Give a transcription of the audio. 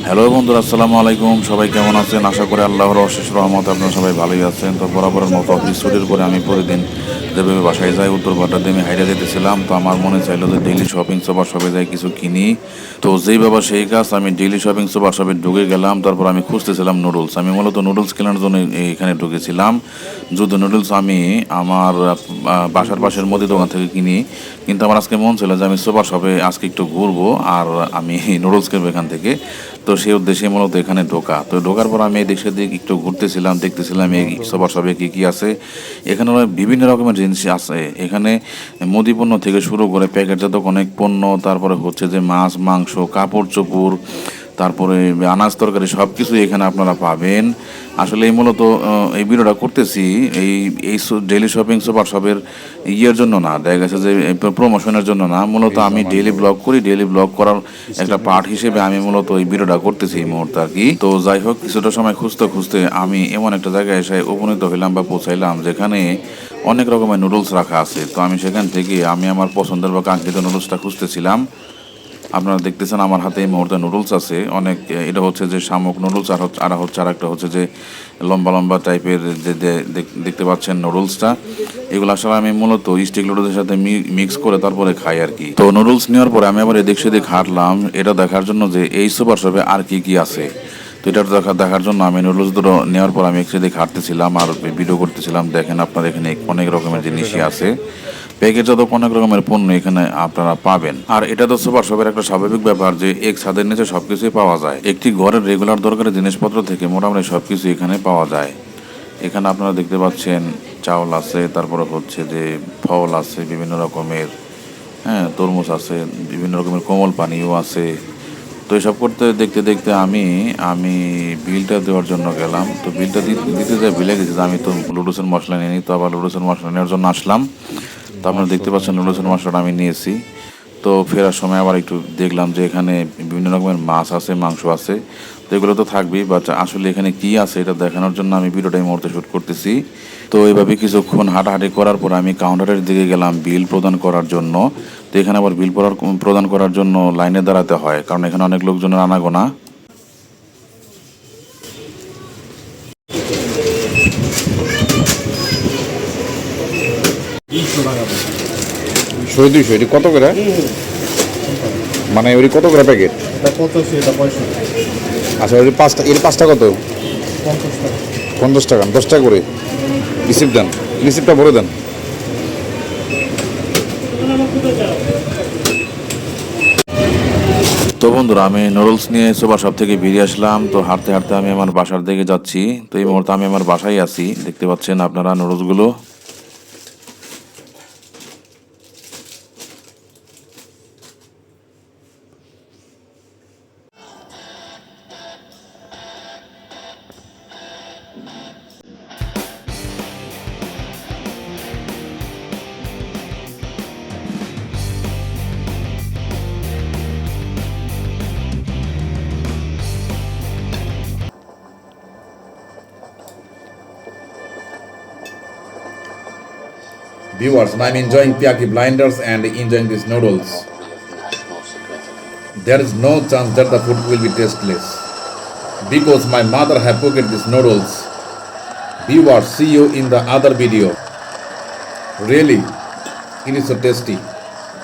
Hello বন্ধুরা, আসসালামু আলাইকুম। সবাই কেমন আছেন? আশা করি আল্লাহর অশেষ রহমতে আপনারা সবাই ভালোই আছেন। তো বরাবরের মতো অফিস ছুটির পরে আমি প্রতিদিন যেভাবে বাসায় যাই, উত্তরপাড়া দিয়ে আমি হাইটে যেতেছিলাম। তো আমার মনে চাইলো যে ডেইলি শপিং সুপার শপে যাই কিছু কিনি। তো যেই বাবা সেই কাজ, আমি ডেইলি শপিং সুপার শপে ঢুকে গেলাম। তারপর আমি খুঁজতেছিলাম নুডলস। আমি মূলত নুডলস কেনার জন্য এখানে ঢুকেছিলাম। যদিও নুডলস আমি আমার বাসার পাশের মুদি দোকান থেকে কিনি, কিন্তু আমার আজকে মন ছিল যে আমি সুপার শপে আজকে একটু ঘুরবো আর আমি নুডলস কিনবো এখান থেকে। তো সেই উদ্দেশ্যে মূলত এখানে ঢোকা। তো ঢোকার পর আমি এদিক সেদিক একটু ঘুরতেছিলাম, দেখতেছিলাম এই সুপার শপে কী কী আছে। এখানে বিভিন্ন রকমের জিনিস আছে। এখানে মুদি পণ্য থেকে শুরু করে প্যাকেটজাত অনেক পণ্য, তারপরে হচ্ছে যে মাছ মাংস, কাপড় চোপড়, তারপরে আনাজ তরকারি সব কিছুই এখানে আপনারা পাবেন। আসলে এই মূলত এই ভিডিওটা করতেছি এই এই ডেইলি শপিং সুপার শপের ইয়ের জন্য না, দেখা গেছে যে প্রমোশনের জন্য না, মূলত আমি ডেইলি ব্লগ করি। ডেইলি ব্লগ করার একটা পার্ট হিসেবে আমি মূলত এই ভিডিওটা করতেছি এই মুহূর্তে আর কি। তো যাই হোক, কিছুটা সময় খুঁজতে খুঁজতে আমি এমন একটা জায়গায় এসে উপনীত হইলাম বা পৌঁছাইলাম যেখানে অনেক রকমের নুডলস রাখা আছে। তো আমি সেখান থেকে আমি আমার পছন্দের বা কাঙ্ক্ষিত নুডলসটা খুঁজতেছিলাম। আপনারা দেখতেছেন আমার হাতে এই মুহূর্তে নুডলস আছে অনেক। এটা হচ্ছে যে শামুক নুডলস, আর হচ্ছে আর একটা হচ্ছে যে লম্বা লম্বা টাইপের যে দেখতে পাচ্ছেন নুডলসটা। এগুলো আসলে আমি মূলত স্টিক নুডলসের সাথে মিক্স করে তারপরে খাই আর কি। তো নুডলস নেওয়ার পরে আমি আবার এদিক সেদিক হাঁটলাম এটা দেখার জন্য যে এই সুপার শপে আর কি কি আছে। তো এটা দেখার জন্য আমি নুডলস দুটো নেওয়ার পর আমি সেদিক হাঁটতেছিলাম আর ভিডিও করতেছিলাম। দেখেন আপনার এখানে অনেক রকমের জিনিসই আছে, প্যাকেটজাত অনেক রকমের পণ্য এখানে আপনারা পাবেন। আর এটা তো সুপার শপের একটা স্বাভাবিক ব্যাপার যে এক ছাদের নিচে সবকিছুই পাওয়া যায়। একটি ঘরের রেগুলার দরকারি জিনিসপত্র থেকে মোটামুটি সবকিছু এখানে পাওয়া যায়। এখানে আপনারা দেখতে পাচ্ছেন চাউল আছে, তারপরে হচ্ছে যে ফল আছে বিভিন্ন রকমের, হ্যাঁ তরমুজ আছে, বিভিন্ন রকমের কোমল পানীয় আছে। তো এসব করতে দেখতে দেখতে আমি আমি বিলটা দেওয়ার জন্য গেলাম। তো বিলটা দিতে যাই ভুলে গেছি যে আমি তো লুডুসের মশলা নিয়ে নিই। তো আবার লুডুসের মশলা নেওয়ার জন্য আসলাম। তো আপনারা দেখতে পাচ্ছেন লুডুসের মশলাটা আমি নিয়েছি। তো ফেরার সময় আবার একটু দেখলাম যে এখানে বিভিন্ন রকমের মাছ আছে, মাংস আছে। তো এগুলো তো থাকবেই, বাট আসলে এখানে কি আছে এটা দেখানোর জন্য আমি ভিডিওটা এই মুহূর্তে শ্যুট করতেছি। তো এইভাবে কিছুক্ষণ হাঁটাহাঁটি করার পর আমি কাউন্টারের দিকে গেলাম বিল প্রদান করার জন্য। তো এখানে আবার বিল প্রদান করার জন্য লাইনে দাঁড়াতে হয়, কারণ এখানে অনেক লোকজনের আনাগোনা। শহীদ 200 এটি কত করে? মানে ওই কত করে প্যাকেট? আচ্ছা ওই পাঁচটা, এর পাঁচটা কত? 50 টাকা। 10 টাকা করে রিসিপ্ট দেন, রিসিপ্টটা ভরে দেন। তো বন্ধুরা, আমি নুডলস নিয়ে সুপার শপ থেকে বেরিয়ে আসলাম। তো হাঁটতে হাঁটতে আমি আমার বাসার দিকে যাচ্ছি। তো এই মুহূর্তে আমি আমার বাসায় আছি, দেখতে পাচ্ছেন আপনারা নুডলসগুলো। Viewers, I'm enjoying Peaky Blinders and enjoying these noodles. There is no chance that the food will be tasteless because my mother have cooked these noodles. Viewers, see you in the other video. Really, it is so tasty.